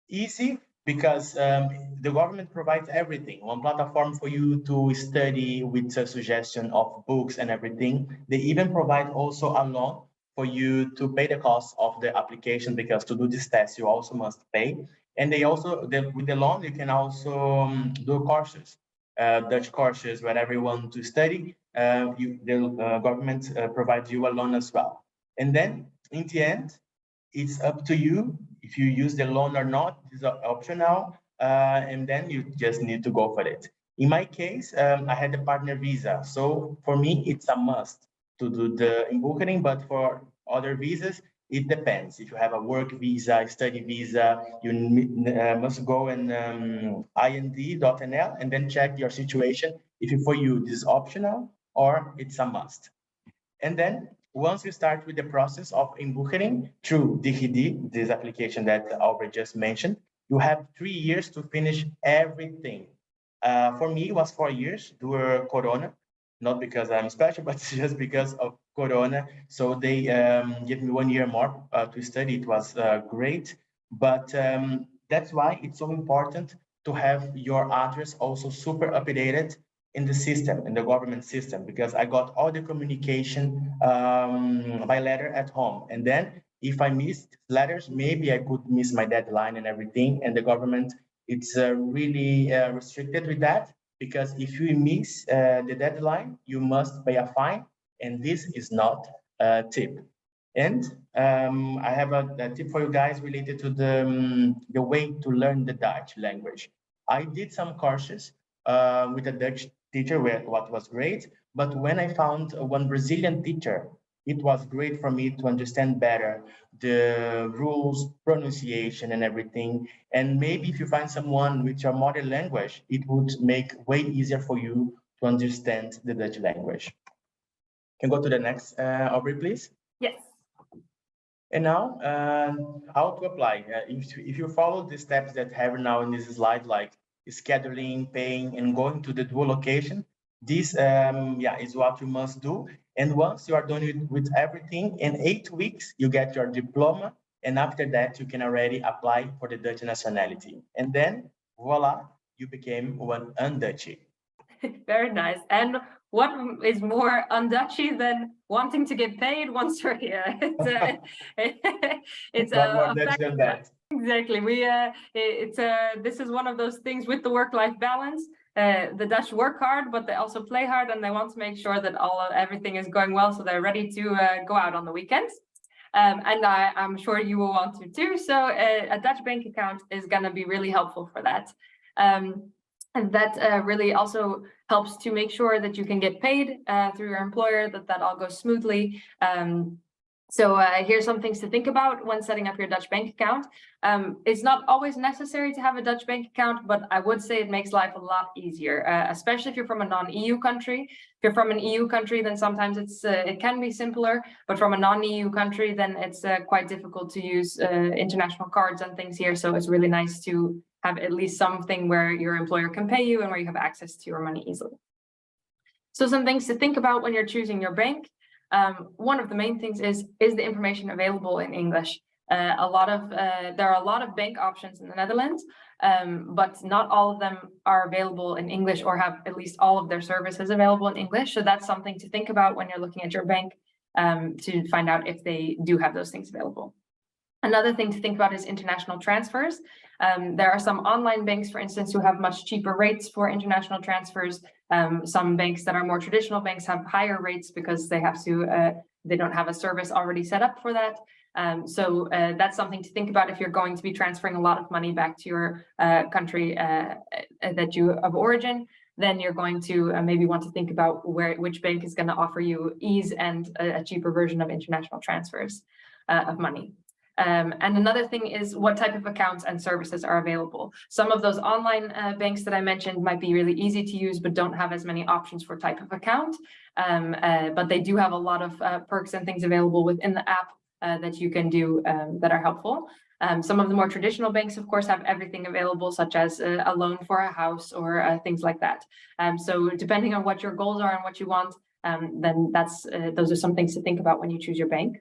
easy because the government provides everything, one platform for you to study with a suggestion of books and everything. They even provide also a loan for you to pay the cost of the application, because to do this test, you also must pay. And they also, with the loan, you can also do courses, Dutch courses, whenever you want to study, the government provides you a loan as well. And then in the end, it's up to you if you use the loan or not. It's optional, and then you just need to go for it. In my case, I had a partner visa, so for me it's a must to do the inboekering. But for other visas, it depends. If you have a work visa, study visa, you must go in ind.nl and then check your situation if for you this is optional or it's a must. And then once you start with the process of inboekering through DigiD, this application that Albert just mentioned, you have 3 years to finish everything. For me, it was 4 years during Corona, not because I'm special, but just because of Corona. So they gave me 1 year more to study. It was great, but that's why it's so important to have your address also super updated in the system, in the government system, because I got all the communication by letter at home. And then if I missed letters, maybe I could miss my deadline and everything. And the government, it's really restricted with that, because if you miss the deadline, you must pay a fine. And this is not a tip. And I have a tip for you guys related to the way to learn the Dutch language. I did some courses with a Dutch teacher, what was great. But when I found one Brazilian teacher, it was great for me to understand better the rules, pronunciation, and everything. And maybe if you find someone with your mother language, it would make way easier for you to understand the Dutch language. Can go to the next, Aubrey, please? Yes. And now, how to apply. If you follow the steps that have now in this slide, like scheduling, paying, and going to the dual location, This is what you must do. And once you are done with everything, in 8 weeks, you get your diploma. And after that, you can already apply for the Dutch nationality. And then, voila, you became one un-Dutchie. Very nice. And what is more un-Dutchy than wanting to get paid once you're here? It's more Dutch than that. Exactly. This is one of those things with the work-life balance. The Dutch work hard, but they also play hard, and they want to make sure that everything is going well, so they're ready to go out on the weekends. And I'm sure you will want to too. So a Dutch bank account is going to be really helpful for that. And that really also helps to make sure that you can get paid through your employer, that all goes smoothly. So here's some things to think about when setting up your Dutch bank account. It's not always necessary to have a Dutch bank account, but I would say it makes life a lot easier, especially if you're from a non-EU country. If you're from an EU country, then sometimes it can be simpler, but from a non-EU country, then it's quite difficult to use international cards and things here. So it's really nice to have at least something where your employer can pay you and where you have access to your money easily. So some things to think about when you're choosing your bank. One of the main things is the information available in English? There are a lot of bank options in the Netherlands, but not all of them are available in English or have at least all of their services available in English. So that's something to think about when you're looking at your bank to find out if they do have those things available. Another thing to think about is international transfers. There are some online banks, for instance, who have much cheaper rates for international transfers. Some banks that are more traditional banks have higher rates because they don't have a service already set up for that. So that's something to think about if you're going to be transferring a lot of money back to your country of origin. Then you're going to maybe want to think about which bank is going to offer you ease and a cheaper version of international transfers of money. And another thing is what type of accounts and services are available. Some of those online banks that I mentioned might be really easy to use, but don't have as many options for type of account. But they do have a lot of perks and things available within the app that you can do that are helpful. Some of the more traditional banks, of course, have everything available, such as a loan for a house or things like that. So depending on what your goals are and what you want, then those are some things to think about when you choose your bank.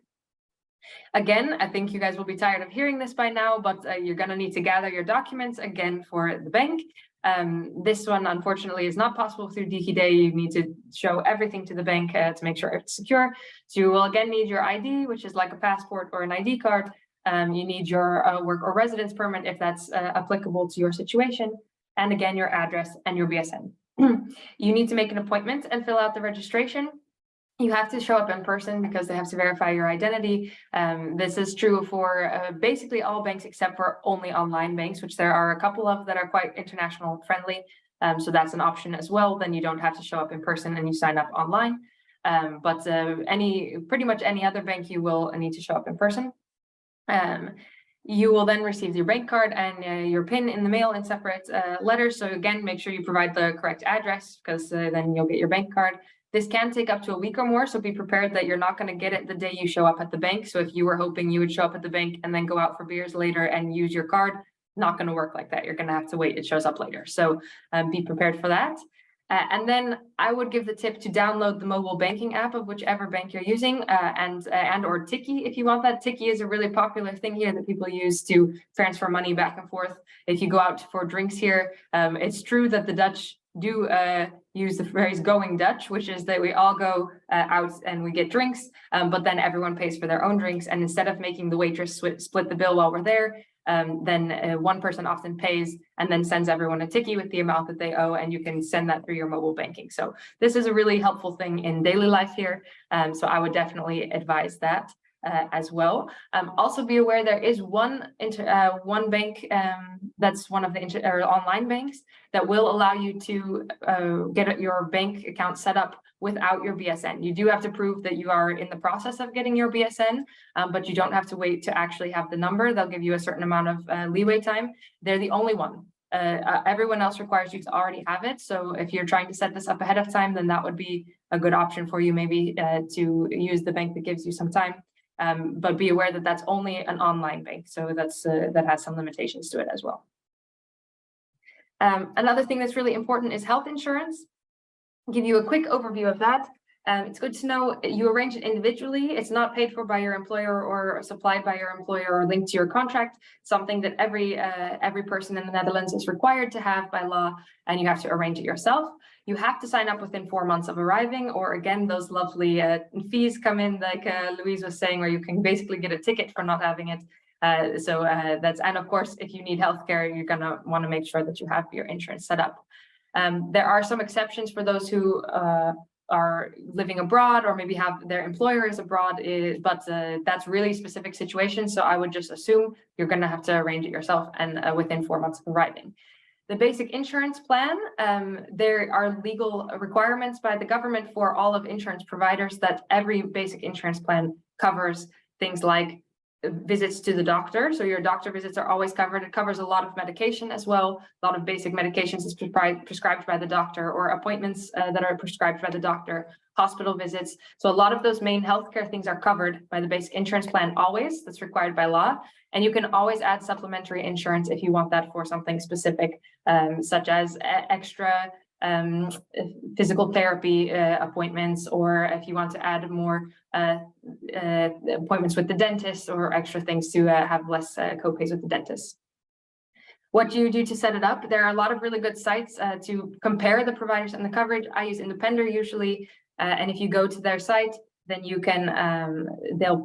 Again, I think you guys will be tired of hearing this by now, but you're going to need to gather your documents again for the bank. This one, unfortunately, is not possible through DigiD. You need to show everything to the bank to make sure it's secure. So you will again need your ID, which is like a passport or an ID card. You need your work or residence permit if that's applicable to your situation. And again, your address and your BSN. You need to make an appointment and fill out the registration. You have to show up in person because they have to verify your identity. This is true for basically all banks except for only online banks, which there are a couple of that are quite international friendly. So that's an option as well. Then you don't have to show up in person and you sign up online. But pretty much any other bank, you will need to show up in person. You will then receive your bank card and your PIN in the mail in separate letters. So again, make sure you provide the correct address because then you'll get your bank card. This can take up to a week or more, so be prepared that you're not going to get it the day you show up at the bank. So if you were hoping you would show up at the bank and then go out for beers later and use your card, not going to work like that. You're going to have to wait. It shows up later. So be prepared for that. And then I would give the tip to download the mobile banking app of whichever bank you're using and or Tiki if you want that. Tiki is a really popular thing here that people use to transfer money back and forth. If you go out for drinks here, it's true that the Dutch do use the phrase going Dutch, which is that we all go out and we get drinks, but then everyone pays for their own drinks. And instead of making the waitress split the bill while we're there, then one person often pays and then sends everyone a Tiki with the amount that they owe, and you can send that through your mobile banking. So this is a really helpful thing in daily life here. So I would definitely advise that as well. Also be aware there is one bank that's one of the online banks that will allow you to get your bank account set up without your BSN. You do have to prove that you are in the process of getting your BSN, but you don't have to wait to actually have the number. They'll give you a certain amount of leeway time. They're the only one. Everyone else requires you to already have it. So if you're trying to set this up ahead of time, then that would be a good option for you maybe to use the bank that gives you some time. But be aware that that's only an online bank. So that has some limitations to it as well. Another thing that's really important is health insurance. give you a quick overview of that. It's good to know you arrange it individually. It's not paid for by your employer or supplied by your employer or linked to your contract. Something that every person in the Netherlands is required to have by law, and you have to arrange it yourself. You have to sign up within 4 months of arriving, or again, those lovely fees come in, like Louise was saying, where you can basically get a ticket for not having it. And of course, if you need healthcare, you're gonna want to make sure that you have your insurance set up. There are some exceptions for those who are living abroad or maybe have their employer is abroad, but that's really specific situations. So I would just assume you're going to have to arrange it yourself and within 4 months of arriving. The basic insurance plan, there are legal requirements by the government for all of insurance providers that every basic insurance plan covers things like visits to the doctor. So your doctor visits are always covered. It covers a lot of medication as well. A lot of basic medications is prescribed by the doctor, or appointments that are prescribed by the doctor, hospital visits. So a lot of those main healthcare things are covered by the basic insurance plan always. That's required by law. And you can always add supplementary insurance if you want that for something specific, such as extra physical therapy appointments, or if you want to add more appointments with the dentist or extra things to have less co-pays with the dentist. What do you do to set it up? There are a lot of really good sites to compare the providers and the coverage. I use Independer usually, and if you go to their site, then you can they'll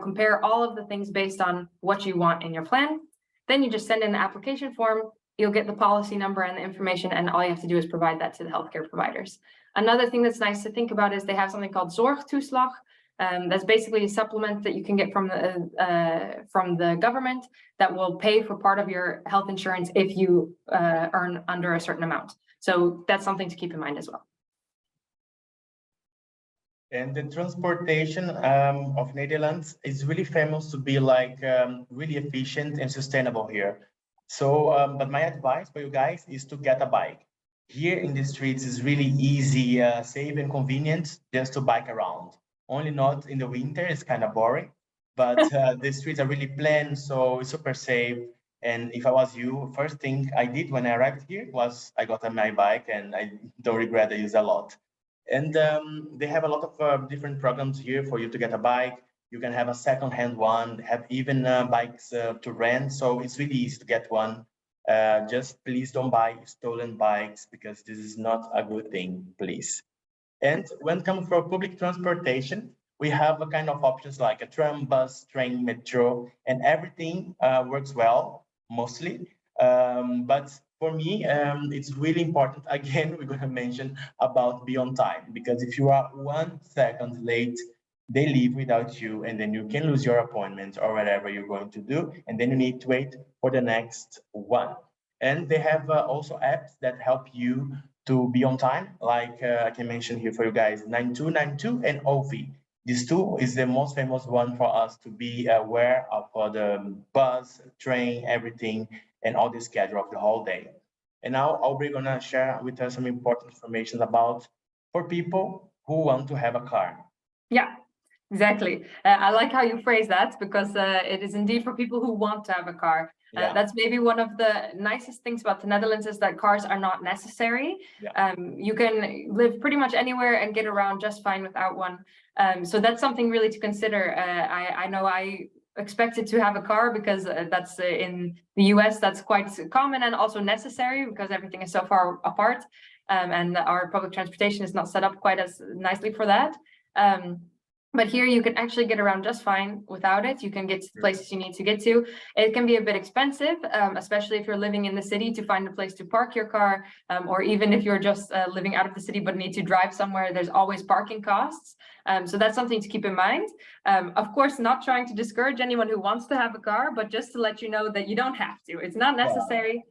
compare all of the things based on what you want in your plan. Then you just send in the application form. You'll get the policy number and the information, and all you have to do is provide that to the healthcare providers. Another thing that's nice to think about is they have something called zorgtoeslag. That's basically a supplement that you can get from the government that will pay for part of your health insurance if you earn under a certain amount. So that's something to keep in mind as well. And the transportation of Netherlands is really famous to be like really efficient and sustainable here. So, but my advice for you guys is to get a bike. Here in the streets is really easy, safe and convenient just to bike around. Only not in the winter, it's kind of boring, but the streets are really plain, so it's super safe. And if I was you, first thing I did when I arrived here was I got on my bike, and I don't regret I use a lot. And they have a lot of different programs here for you to get a bike. You can have a second-hand one, have even bikes to rent. So it's really easy to get one. Just please don't buy stolen bikes, because this is not a good thing, please. And when it comes for public transportation, we have a kind of options like a tram, bus, train, metro, and everything works well, mostly. But for me, it's really important, again, we're going to mention about be on time, because if you are 1 second late, they leave without you, and then you can lose your appointment or whatever you're going to do, and then you need to wait for the next one. And they have also apps that help you to be on time, like I can mention here for you guys, 9292 and OV. These two is the most famous one for us to be aware of the bus, train, everything, and all the schedule of the whole day. And now Aubrey gonna share with us some important information about for people who want to have a car. Yeah. Exactly. I like how you phrase that, because it is indeed for people who want to have a car. Yeah. That's maybe one of the nicest things about the Netherlands, is that cars are not necessary. Yeah. You can live pretty much anywhere and get around just fine without one. So that's something really to consider. I know I expected to have a car, because that's in the US, that's quite common and also necessary, because everything is so far apart. And our public transportation is not set up quite as nicely for that. But here you can actually get around just fine without it. You can get to the places you need to get to. It can be a bit expensive, especially if you're living in the city, to find a place to park your car, or even if you're just living out of the city but need to drive somewhere, there's always parking costs. So that's something to keep in mind. Of course, not trying to discourage anyone who wants to have a car, but just to let you know that you don't have to. It's not necessary.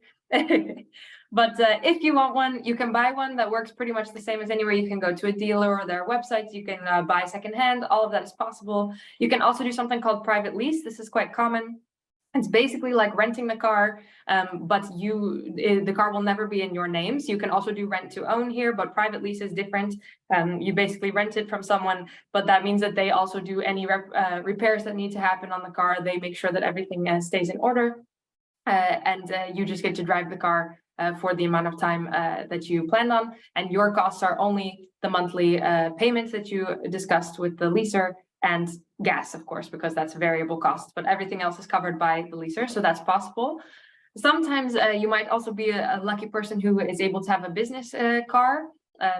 But if you want one, you can buy one that works pretty much the same as anywhere. You can go to a dealer or their websites. You can buy secondhand. All of that is possible. You can also do something called private lease. This is quite common. It's basically like renting the car, but the car will never be in your name. So you can also do rent to own here, but private lease is different. You basically rent it from someone, but that means that they also do any repairs that need to happen on the car. They make sure that everything stays in order. And you just get to drive the car for the amount of time that you planned on, and your costs are only the monthly payments that you discussed with the leaser, and gas, of course, because that's variable cost, but everything else is covered by the leaser, so that's possible. Sometimes you might also be a lucky person who is able to have a business car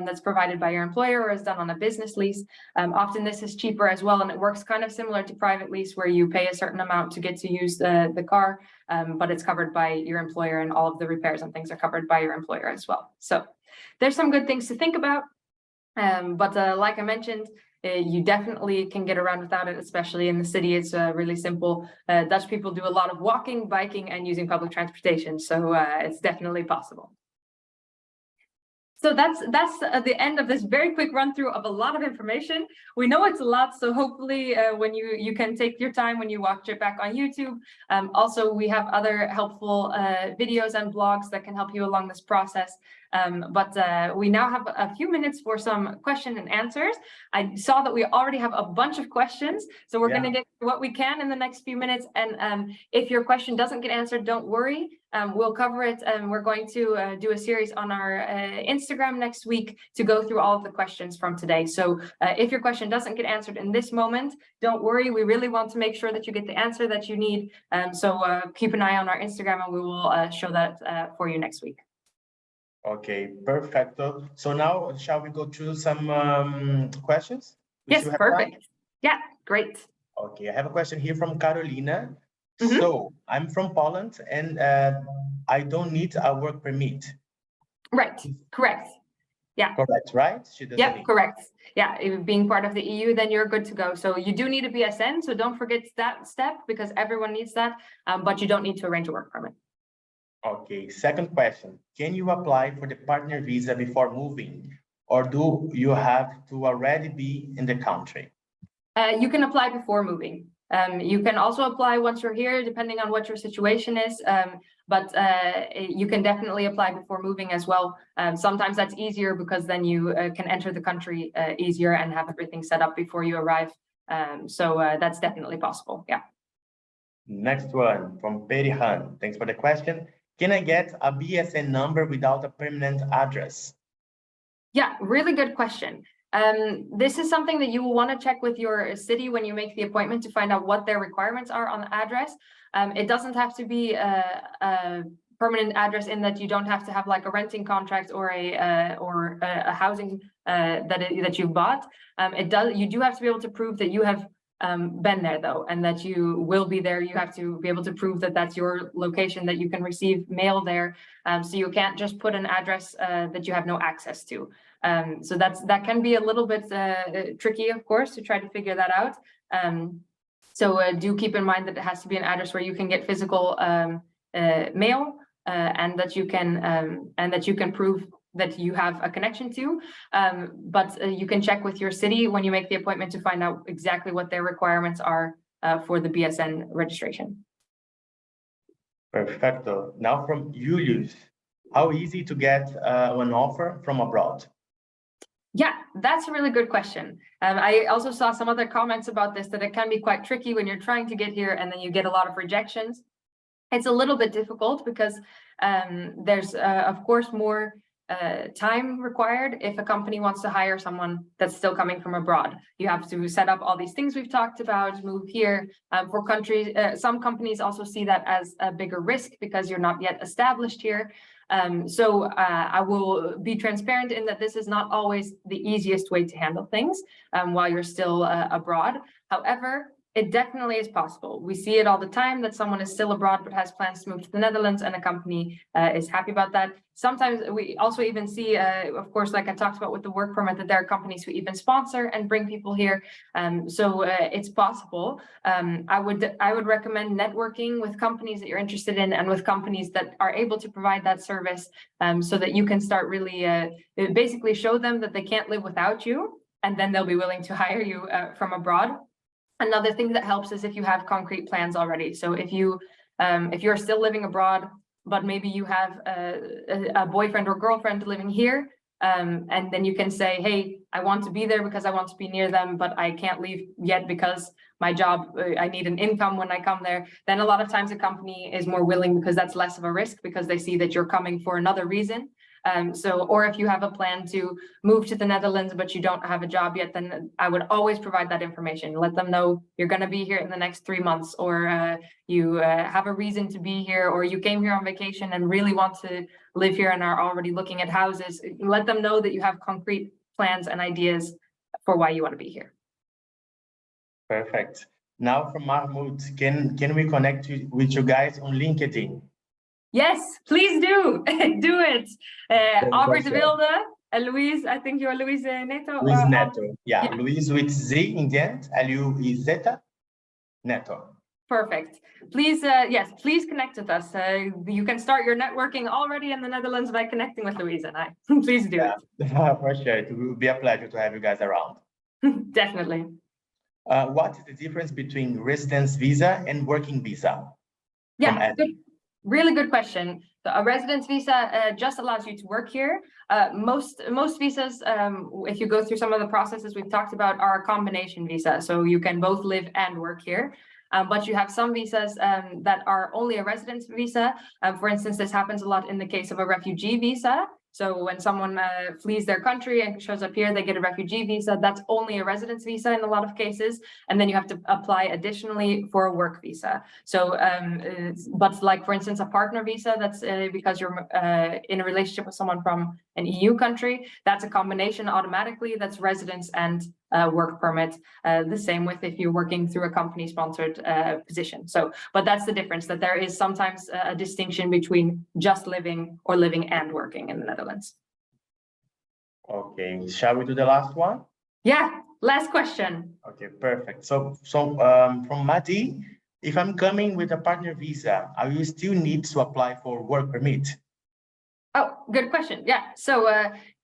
that's provided by your employer or is done on a business lease. Often this is cheaper as well, and it works kind of similar to private lease, where you pay a certain amount to get to use the car, but it's covered by your employer, and all of the repairs and things are covered by your employer as well. So there's some good things to think about. But like I mentioned, you definitely can get around without it, especially in the city. It's really simple. Dutch people do a lot of walking, biking, and using public transportation, so it's definitely possible. So that's the end of this very quick run through of a lot of information. We know it's a lot, so hopefully when you can take your time when you watch it back on YouTube. Also, we have other helpful videos and blogs that can help you along this process. But we now have a few minutes for some question and answers. I saw that we already have a bunch of questions, so we're going to get what we can in the next few minutes. And if your question doesn't get answered, don't worry. We'll cover it, and we're going to do a series on our Instagram next week to go through all of the questions from today. So if your question doesn't get answered in this moment, don't worry. We really want to make sure that you get the answer that you need. So keep an eye on our Instagram, and we will show that for you next week. Okay, perfecto. So now, shall we go through some questions? Yes, perfect. Yeah, great. Okay, I have a question here from Carolina. So I'm from Poland, and I don't need a work permit. Right, correct. Yeah. Correct, right? She doesn't need. Correct. Yeah, being part of the EU, then you're good to go. So you do need a BSN, so don't forget that step, because everyone needs that, but you don't need to arrange a work permit. Okay, second question. Can you apply for the partner visa before moving, or do you have to already be in the country? You can apply before moving. You can also apply once you're here, depending on what your situation is, but you can definitely apply before moving as well. Sometimes that's easier because then you can enter the country easier and have everything set up before you arrive. So that's definitely possible, yeah. Next one from Perihan. Thanks for the question. Can I get a BSN number without a permanent address? Yeah, really good question. This is something that you will want to check with your city when you make the appointment to find out what their requirements are on the address. It doesn't have to be a permanent address in that you don't have to have like a renting contract or a housing that you've bought. You do have to be able to prove that you have been there though, and that you will be there. You have to be able to prove that that's your location, that you can receive mail there. So you can't just put an address that you have no access to. So that can be a little bit tricky, of course, to try to figure that out. So do keep in mind that it has to be an address where you can get physical mail, and that you can prove that you have a connection to. But you can check with your city when you make the appointment to find out exactly what their requirements are for the BSN registration. Perfecto. Now from Julius, how easy to get an offer from abroad? Yeah, that's a really good question. I also saw some other comments about this, that it can be quite tricky when you're trying to get here and then you get a lot of rejections. It's a little bit difficult because there's, of course, more time required if a company wants to hire someone that's still coming from abroad. You have to set up all these things we've talked about, move here. For countries, some companies also see that as a bigger risk because you're not yet established here. So I will be transparent in that this is not always the easiest way to handle things while you're still abroad. However, it definitely is possible. We see it all the time that someone is still abroad but has plans to move to the Netherlands, and a company is happy about that. Sometimes we also even see, of course, like I talked about with the work permit, that there are companies who even sponsor and bring people here. So it's possible. I would recommend networking with companies that you're interested in and with companies that are able to provide that service, so that you can start really basically show them that they can't live without you, and then they'll be willing to hire you from abroad. Another thing that helps is if you have concrete plans already. So if you're still living abroad, but maybe you have a boyfriend or girlfriend living here, And then you can say, hey, I want to be there because I want to be near them, but I can't leave yet because my job, I need an income when I come there. Then a lot of times a company is more willing because that's less of a risk because they see that you're coming for another reason. Or if you have a plan to move to the Netherlands, but you don't have a job yet, then I would always provide that information. Let them know you're going to be here in the next 3 months, or you have a reason to be here, or you came here on vacation and really want to live here and are already looking at houses. Let them know that you have concrete plans and ideas for why you want to be here. Perfect. Now from Mahmoud, can we connect with you guys on LinkedIn? Yes, please do. Do it. Albert de Wilde, Louise, I think you're Louise Neto. Louise Neto. Yeah, Louise with Z in the end. L-U-I-Z Neto. Perfect. Please, yes, please connect with us. You can start your networking already in the Netherlands by connecting with Louise and I. Please do it. For sure. It will be a pleasure to have you guys around. Definitely. What is the difference between residence visa and working visa? Yeah, really good question. So a residence visa just allows you to work here. Most visas, if you go through some of the processes we've talked about, are a combination visa. So you can both live and work here. But you have some visas that are only a residence visa. For instance, this happens a lot in the case of a refugee visa. So when someone flees their country and shows up here, they get a refugee visa. That's only a residence visa in a lot of cases. And then you have to apply additionally for a work visa. So, but like, for instance, a partner visa, that's because you're in a relationship with someone from an EU country. That's a combination automatically. That's residence and work permit. The same with if you're working through a company sponsored position. So, but that's the difference, that there is sometimes a distinction between just living or living and working in the Netherlands. Okay, shall we do the last one? Yeah, last question. Okay, perfect. So from Mati, if I'm coming with a partner visa, I will still need to apply for work permit? Oh, good question. Yeah, so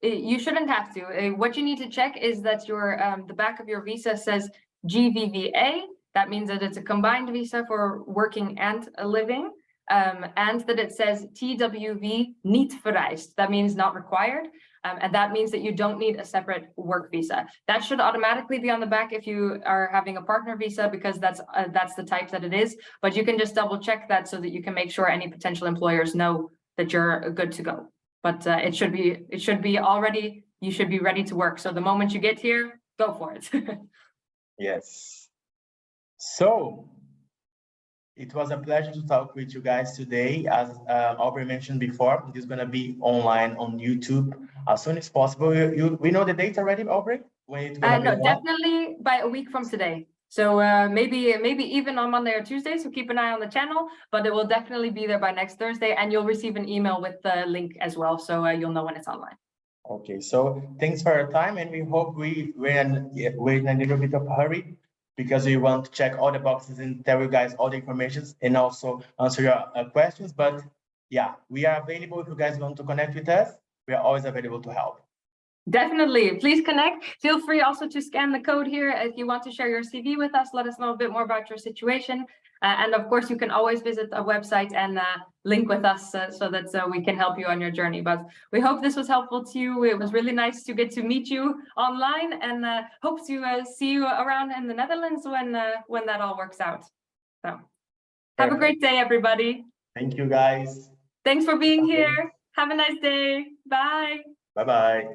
you shouldn't have to. What you need to check is that your the back of your visa says GVVA. That means that it's a combined visa for working and living, and that it says TWV niet vereist. That means not required, and that means that you don't need a separate work visa. That should automatically be on the back if you are having a partner visa, because that's the type that it is. But you can just double check that so that you can make sure any potential employers know that you're good to go. But it should be already, you should be ready to work. So the moment you get here, go for it. Yes. So it was a pleasure to talk with you guys today. As Aubrey mentioned before, this is going to be online on YouTube as soon as possible. We know the date already, Aubrey? When it's going to be online? Definitely by a week from today. So maybe even on Monday or Tuesday, so keep an eye on the channel, but it will definitely be there by next Thursday, and you'll receive an email with the link as well, so you'll know when it's online. Okay, so thanks for your time, and we hope we're in a little bit of a hurry because we want to check all the boxes and tell you guys all the information and also answer your questions. But yeah, we are available if you guys want to connect with us. We are always available to help. Definitely. Please connect. Feel free also to scan the code here if you want to share your CV with us. Let us know a bit more about your situation. And of course, you can always visit our website and link with us so that we can help you on your journey. But we hope this was helpful to you. It was really nice to get to meet you online, and hope to see you around in the Netherlands when that all works out. So have a great day, everybody. Thank you, guys. Thanks for being here. Have a nice day. Bye. Bye-bye.